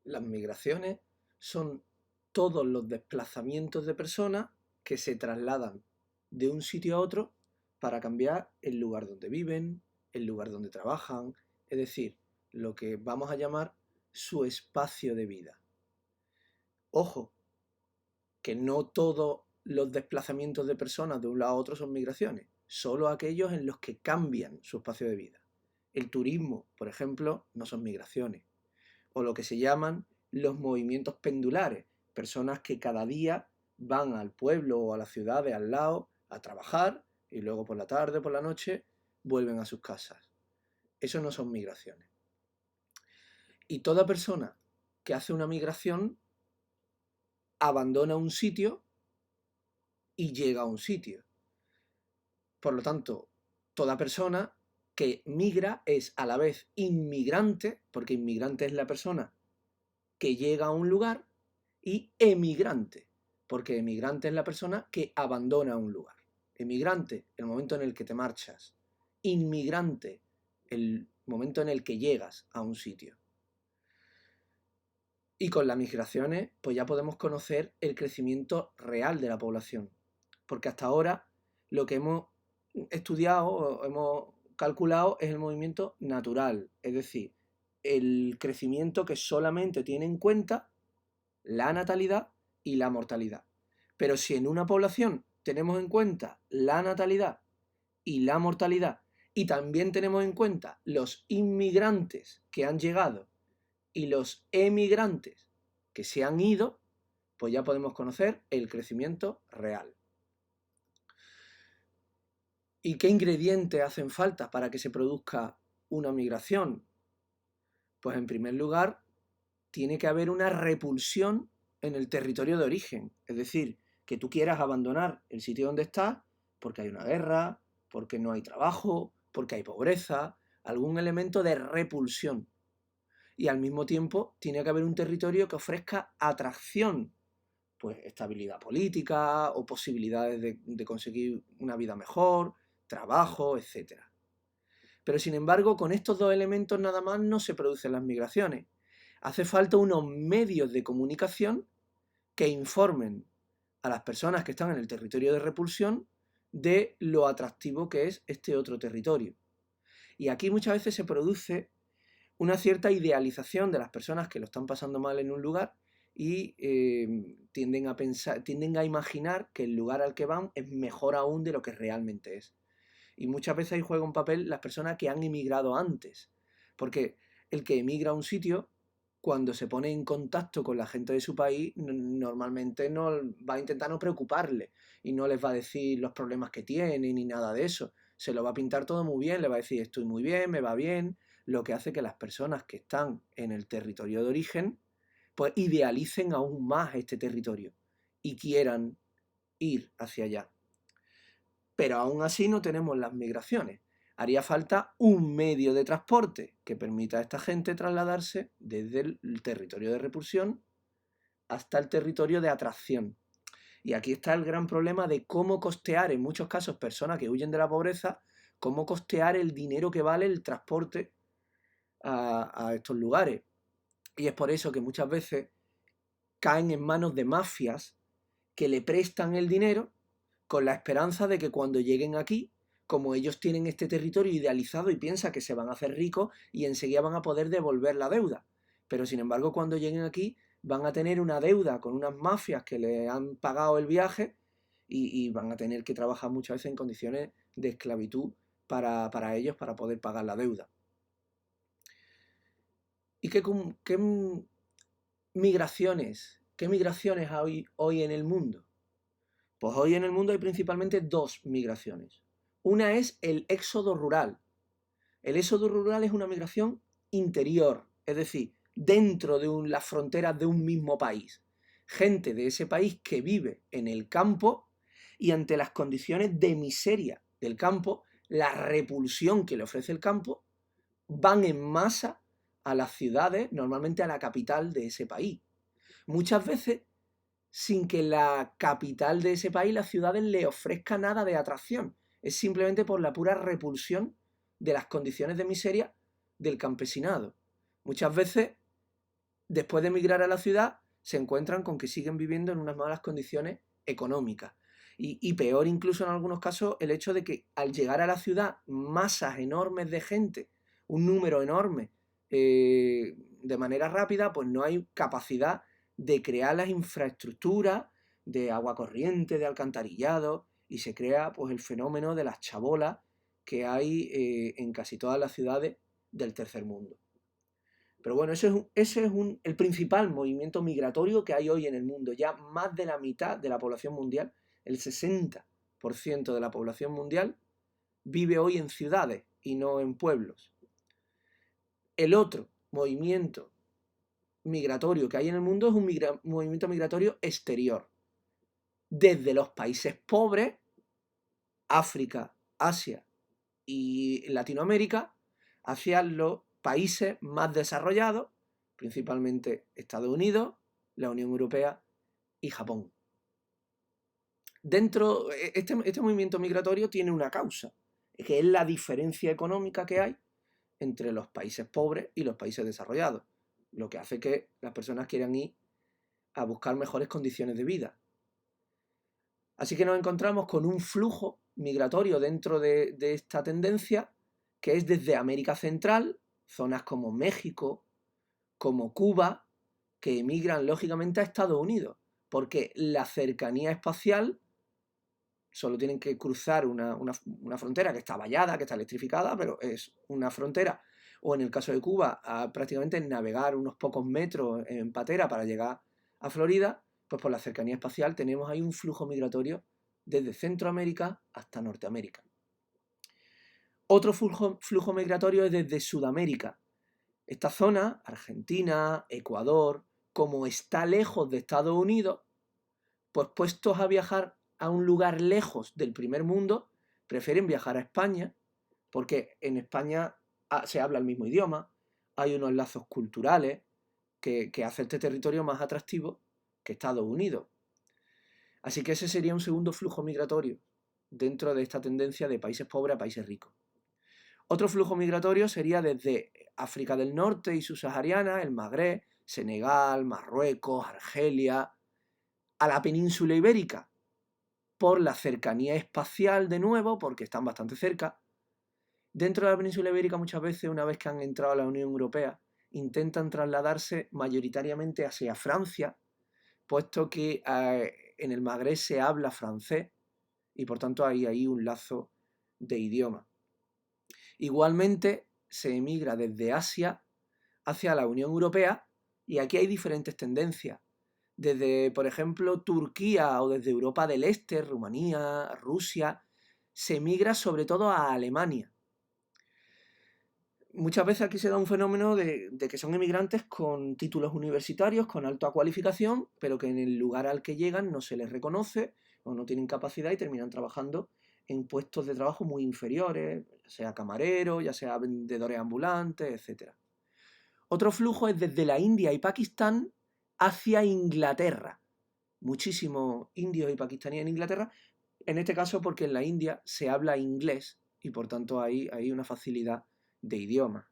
Las migraciones son todos los desplazamientos de personas que se trasladan de un sitio a otro para cambiar el lugar donde viven, el lugar donde trabajan, es decir, lo que vamos a llamar su espacio de vida. Ojo, que no todos los desplazamientos de personas de un lado a otro son migraciones, solo aquellos en los que cambian su espacio de vida. El turismo, por ejemplo, no son migraciones, o lo que se llaman los movimientos pendulares, personas que cada día van al pueblo o a la ciudad de al lado a trabajar y luego por la tarde, por la noche, vuelven a sus casas. Eso no son migraciones. Y toda persona que hace una migración abandona un sitio y llega a un sitio. Por lo tanto, toda persona que migra es a la vez inmigrante, porque inmigrante es la persona que llega a un lugar, y emigrante, porque emigrante es la persona que abandona un lugar. Emigrante, el momento en el que te marchas. Inmigrante, el momento en el que llegas a un sitio. Y con las migraciones, pues ya podemos conocer el crecimiento real de la población. Porque hasta ahora lo que hemos estudiado o hemos calculado es el movimiento natural, es decir, el crecimiento que solamente tiene en cuenta la natalidad y la mortalidad. Pero si en una población tenemos en cuenta la natalidad y la mortalidad y también tenemos en cuenta los inmigrantes que han llegado y los emigrantes que se han ido, pues ya podemos conocer el crecimiento real. ¿Y qué ingredientes hacen falta para que se produzca una migración? Pues en primer lugar, tiene que haber una repulsión en el territorio de origen, es decir, que tú quieras abandonar el sitio donde estás porque hay una guerra, porque no hay trabajo, porque hay pobreza, algún elemento de repulsión. Y al mismo tiempo tiene que haber un territorio que ofrezca atracción, pues estabilidad política o posibilidades de conseguir una vida mejor, trabajo, etc. Pero sin embargo, con estos dos elementos nada más no se producen las migraciones. Hace falta unos medios de comunicación que informen a las personas que están en el territorio de repulsión de lo atractivo que es este otro territorio. Y aquí muchas veces se produce una cierta idealización de las personas que lo están pasando mal en un lugar y tienden a pensar, tienden a imaginar que el lugar al que van es mejor aún de lo que realmente es. Y muchas veces ahí juega un papel las personas que han emigrado antes, porque el que emigra a un sitio, cuando se pone en contacto con la gente de su país, normalmente no va a intentar no preocuparle y no les va a decir los problemas que tiene ni nada de eso. Se lo va a pintar todo muy bien, le va a decir estoy muy bien, me va bien, lo que hace que las personas que están en el territorio de origen, pues idealicen aún más este territorio y quieran ir hacia allá. Pero aún así no tenemos las migraciones. Haría falta un medio de transporte que permita a esta gente trasladarse desde el territorio de repulsión hasta el territorio de atracción. Y aquí está el gran problema de cómo costear, en muchos casos, personas que huyen de la pobreza, cómo costear el dinero que vale el transporte a estos lugares. Y es por eso que muchas veces caen en manos de mafias que le prestan el dinero con la esperanza de que cuando lleguen aquí, como ellos tienen este territorio idealizado y piensan que se van a hacer ricos y enseguida van a poder devolver la deuda. Pero sin embargo, cuando lleguen aquí, van a tener una deuda con unas mafias que le han pagado el viaje y van a tener que trabajar muchas veces en condiciones de esclavitud para ellos para poder pagar la deuda. ¿Y qué migraciones hay hoy en el mundo? Pues hoy en el mundo hay principalmente dos migraciones. Una es el éxodo rural. El éxodo rural es una migración interior, es decir, dentro de las fronteras de un mismo país. Gente de ese país que vive en el campo y ante las condiciones de miseria del campo, la repulsión que le ofrece el campo, van en masa a las ciudades, normalmente a la capital de ese país. Muchas veces sin que la capital de ese país, las ciudades, le ofrezca nada de atracción. Es simplemente por la pura repulsión de las condiciones de miseria del campesinado. Muchas veces después de emigrar a la ciudad, se encuentran con que siguen viviendo en unas malas condiciones económicas. Y peor incluso en algunos casos el hecho de que al llegar a la ciudad masas enormes de gente, un número enorme, de manera rápida, pues no hay capacidad de crear las infraestructuras de agua corriente, de alcantarillado, y se crea pues el fenómeno de las chabolas que hay en casi todas las ciudades del tercer mundo. Pero bueno, ese es el principal movimiento migratorio que hay hoy en el mundo. Ya más de la mitad de la población mundial, el 60% de la población mundial, vive hoy en ciudades y no en pueblos. El otro movimiento migratorio que hay en el mundo es un movimiento migratorio exterior. Desde los países pobres, África, Asia y Latinoamérica, hacia los países más desarrollados, principalmente Estados Unidos, la Unión Europea y Japón. Este movimiento migratorio tiene una causa, que es la diferencia económica que hay entre los países pobres y los países desarrollados, lo que hace que las personas quieran ir a buscar mejores condiciones de vida. Así que nos encontramos con un flujo migratorio dentro de esta tendencia, que es desde América Central, zonas como México, como Cuba, que emigran lógicamente a Estados Unidos, porque la cercanía espacial, solo tienen que cruzar una frontera que está vallada, que está electrificada, pero es una frontera, o en el caso de Cuba, prácticamente navegar unos pocos metros en patera para llegar a Florida, pues por la cercanía espacial tenemos ahí un flujo migratorio desde Centroamérica hasta Norteamérica. Otro flujo migratorio es desde Sudamérica. Esta zona, Argentina, Ecuador, como está lejos de Estados Unidos, pues puestos a viajar a un lugar lejos del primer mundo, prefieren viajar a España, porque en España se habla el mismo idioma, hay unos lazos culturales que hace este territorio más atractivo que Estados Unidos. Así que ese sería un segundo flujo migratorio dentro de esta tendencia de países pobres a países ricos. Otro flujo migratorio sería desde África del Norte y subsahariana, el Magreb, Senegal, Marruecos, Argelia, a la península ibérica, por la cercanía espacial de nuevo, porque están bastante cerca. Dentro de la península ibérica muchas veces, una vez que han entrado a la Unión Europea, intentan trasladarse mayoritariamente hacia Francia, puesto que en el Magreb se habla francés y por tanto hay ahí un lazo de idioma. Igualmente se emigra desde Asia hacia la Unión Europea y aquí hay diferentes tendencias. Desde, por ejemplo, Turquía o desde Europa del Este, Rumanía, Rusia, se emigra sobre todo a Alemania. Muchas veces aquí se da un fenómeno de que son emigrantes con títulos universitarios, con alta cualificación, pero que en el lugar al que llegan no se les reconoce o no tienen capacidad y terminan trabajando en puestos de trabajo muy inferiores, ya sea camarero, ya sea vendedores ambulantes, etc. Otro flujo es desde la India y Pakistán hacia Inglaterra. Muchísimos indios y pakistaníes en Inglaterra, en este caso porque en la India se habla inglés y por tanto hay una facilidad de idioma.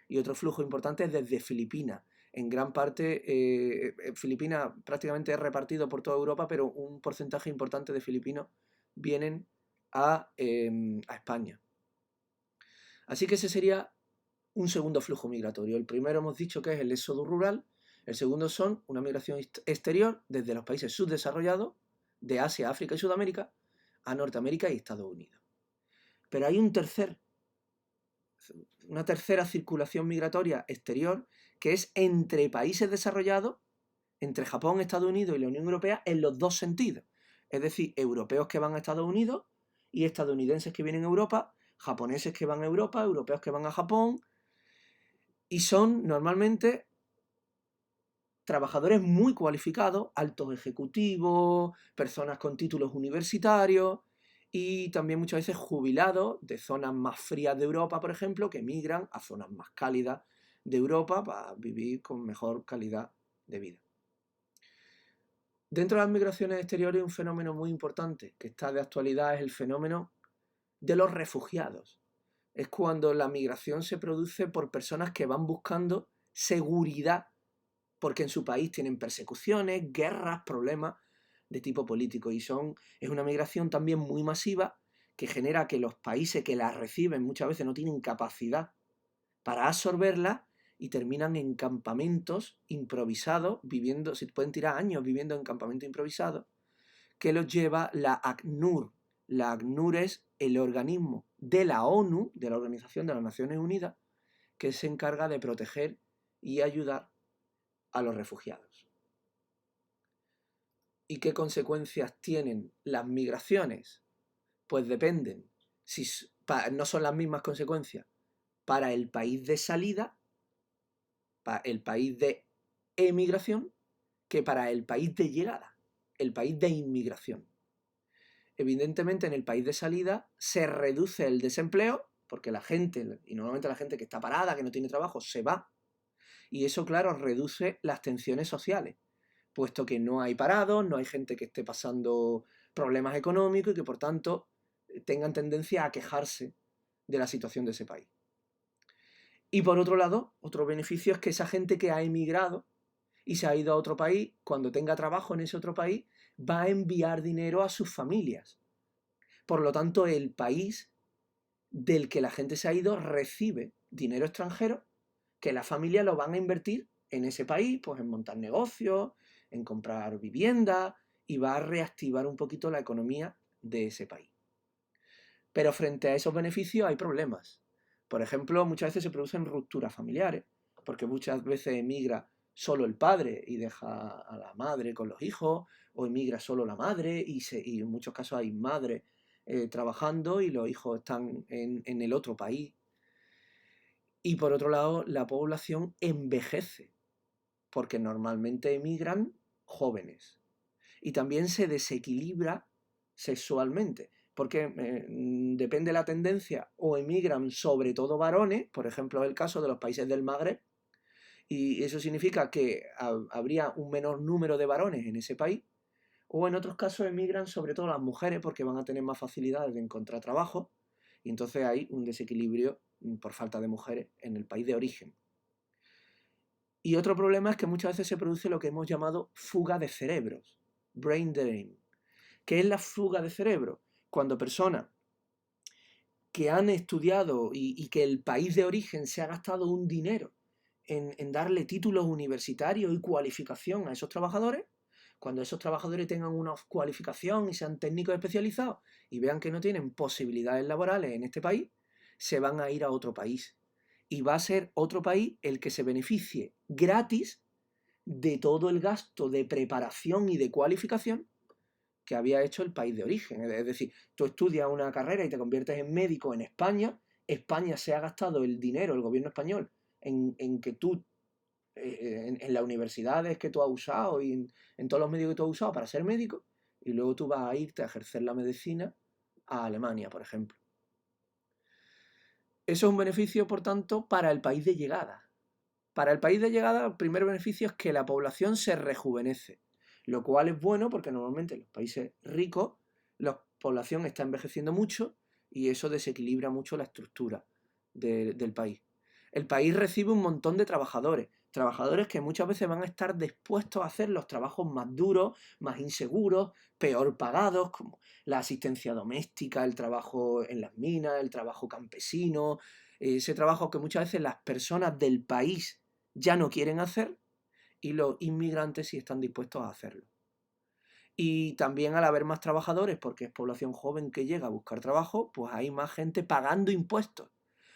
Y otro flujo importante es desde Filipinas. En gran parte, Filipinas prácticamente es repartido por toda Europa, pero un porcentaje importante de filipinos vienen a España. Así que ese sería un segundo flujo migratorio. El primero hemos dicho que es el éxodo rural, el segundo son una migración exterior desde los países subdesarrollados, de Asia, África y Sudamérica, a Norteamérica y Estados Unidos. Pero hay una tercera circulación migratoria exterior que es entre países desarrollados, entre Japón, Estados Unidos y la Unión Europea, en los dos sentidos. Es decir, europeos que van a Estados Unidos y estadounidenses que vienen a Europa, japoneses que van a Europa, europeos que van a Japón, y son normalmente trabajadores muy cualificados, altos ejecutivos, personas con títulos universitarios y también muchas veces jubilados de zonas más frías de Europa, por ejemplo, que emigran a zonas más cálidas de Europa para vivir con mejor calidad de vida. Dentro de las migraciones exteriores, un fenómeno muy importante que está de actualidad es el fenómeno de los refugiados. Es cuando la migración se produce por personas que van buscando seguridad porque en su país tienen persecuciones, guerras, problemas de tipo político, y es una migración también muy masiva que genera que los países que la reciben muchas veces no tienen capacidad para absorberla y terminan en campamentos improvisados, viviendo, se pueden tirar años viviendo en campamentos improvisados, que los lleva la ACNUR. La ACNUR es el organismo de la ONU, de la Organización de las Naciones Unidas, que se encarga de proteger y ayudar a los refugiados. ¿Y qué consecuencias tienen las migraciones? Pues dependen. No son las mismas consecuencias para el país de salida, para el país de emigración, que para el país de llegada, el país de inmigración. Evidentemente, en el país de salida se reduce el desempleo, porque la gente, y normalmente la gente que está parada, que no tiene trabajo, se va. Y eso, claro, reduce las tensiones sociales, puesto que no hay parados, no hay gente que esté pasando problemas económicos y que, por tanto, tengan tendencia a quejarse de la situación de ese país. Y por otro lado, otro beneficio es que esa gente que ha emigrado y se ha ido a otro país, cuando tenga trabajo en ese otro país, va a enviar dinero a sus familias. Por lo tanto, el país del que la gente se ha ido recibe dinero extranjero que las familias lo van a invertir en ese país, pues en montar negocios, en comprar viviendas, y va a reactivar un poquito la economía de ese país. Pero frente a esos beneficios hay problemas. Por ejemplo, muchas veces se producen rupturas familiares, porque muchas veces emigra solo el padre y deja a la madre con los hijos, o emigra solo la madre y en muchos casos hay madres trabajando y los hijos están en el otro país. Y por otro lado, la población envejece, porque normalmente emigran jóvenes. Y también se desequilibra sexualmente, porque depende de la tendencia, o emigran sobre todo varones, por ejemplo el caso de los países del Magreb, y eso significa que habría un menor número de varones en ese país, o en otros casos emigran sobre todo las mujeres porque van a tener más facilidades de encontrar trabajo, y entonces hay un desequilibrio por falta de mujeres en el país de origen. Y otro problema es que muchas veces se produce lo que hemos llamado fuga de cerebros, brain drain. ¿Qué es la fuga de cerebro? Cuando personas que han estudiado y que el país de origen se ha gastado un dinero en darle títulos universitarios y cualificación a esos trabajadores, cuando esos trabajadores tengan una cualificación y sean técnicos especializados y vean que no tienen posibilidades laborales en este país, se van a ir a otro país. Y va a ser otro país el que se beneficie gratis de todo el gasto de preparación y de cualificación que había hecho el país de origen. Es decir, tú estudias una carrera y te conviertes en médico en España, España se ha gastado el dinero, el gobierno español, en que tú, en las universidades que tú has usado y en todos los medios que tú has usado para ser médico, y luego tú vas a irte a ejercer la medicina a Alemania, por ejemplo. Eso es un beneficio, por tanto, para el país de llegada. Para el país de llegada, el primer beneficio es que la población se rejuvenece, lo cual es bueno porque normalmente en los países ricos la población está envejeciendo mucho y eso desequilibra mucho la estructura del país. El país recibe un montón de trabajadores, trabajadores que muchas veces van a estar dispuestos a hacer los trabajos más duros, más inseguros, peor pagados, como la asistencia doméstica, el trabajo en las minas, el trabajo campesino, ese trabajo que muchas veces las personas del país ya no quieren hacer y los inmigrantes sí están dispuestos a hacerlo. Y también al haber más trabajadores, porque es población joven que llega a buscar trabajo, pues hay más gente pagando impuestos,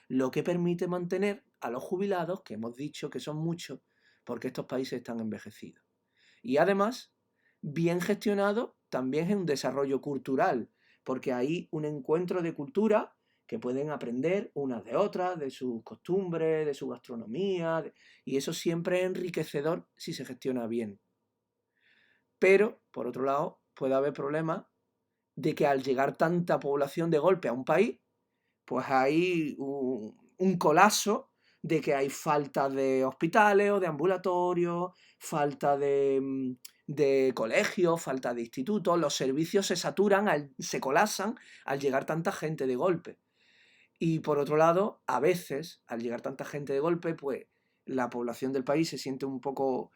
lo que permite mantener a los jubilados, que hemos dicho que son muchos, porque estos países están envejecidos. Y además, bien gestionado, también es un desarrollo cultural, porque hay un encuentro de cultura que pueden aprender unas de otras, de sus costumbres, de su gastronomía, y eso siempre es enriquecedor si se gestiona bien. Pero, por otro lado, puede haber problemas de que al llegar tanta población de golpe a un país, pues hay un colapso de que hay falta de hospitales o de ambulatorios, falta de colegios, falta de institutos, los servicios se saturan, se colapsan al llegar tanta gente de golpe. Y por otro lado, a veces, al llegar tanta gente de golpe, pues la población del país se siente un poco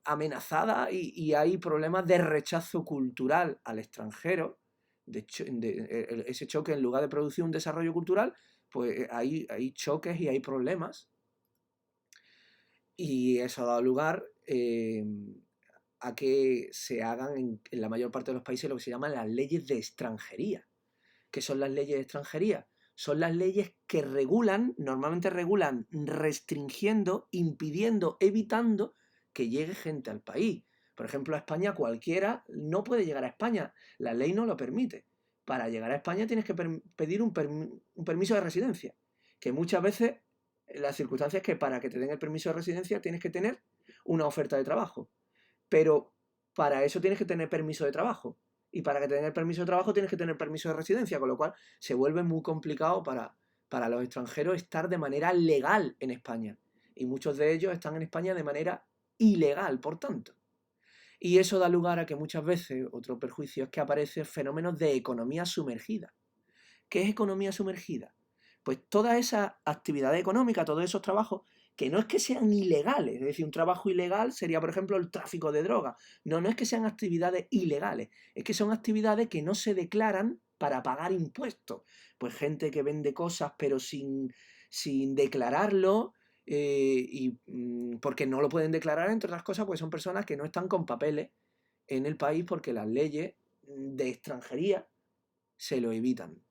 amenazada y hay problemas de rechazo cultural al extranjero. Ese choque, en lugar de producir un desarrollo cultural, pues hay choques y hay problemas. Y eso ha dado lugar a que se hagan en la mayor parte de los países lo que se llaman las leyes de extranjería. ¿Qué son las leyes de extranjería? Son las leyes que normalmente regulan restringiendo, impidiendo, evitando que llegue gente al país. Por ejemplo, a España cualquiera no puede llegar a España, la ley no lo permite. Para llegar a España tienes que pedir un permiso de residencia, que muchas veces las circunstancias es que para que te den el permiso de residencia tienes que tener una oferta de trabajo, pero para eso tienes que tener permiso de trabajo. Y para que te den el permiso de trabajo tienes que tener permiso de residencia, con lo cual se vuelve muy complicado para los extranjeros estar de manera legal en España. Y muchos de ellos están en España de manera ilegal, por tanto. Y eso da lugar a que muchas veces, otro perjuicio es que aparecen fenómenos de economía sumergida. ¿Qué es economía sumergida? Pues toda esa actividad económica, todos esos trabajos, que no es que sean ilegales, es decir, un trabajo ilegal sería, por ejemplo, el tráfico de drogas. No, no es que sean actividades ilegales, es que son actividades que no se declaran para pagar impuestos. Pues gente que vende cosas pero sin declararlo, porque no lo pueden declarar, entre otras cosas, pues son personas que no están con papeles en el país porque las leyes de extranjería se lo evitan.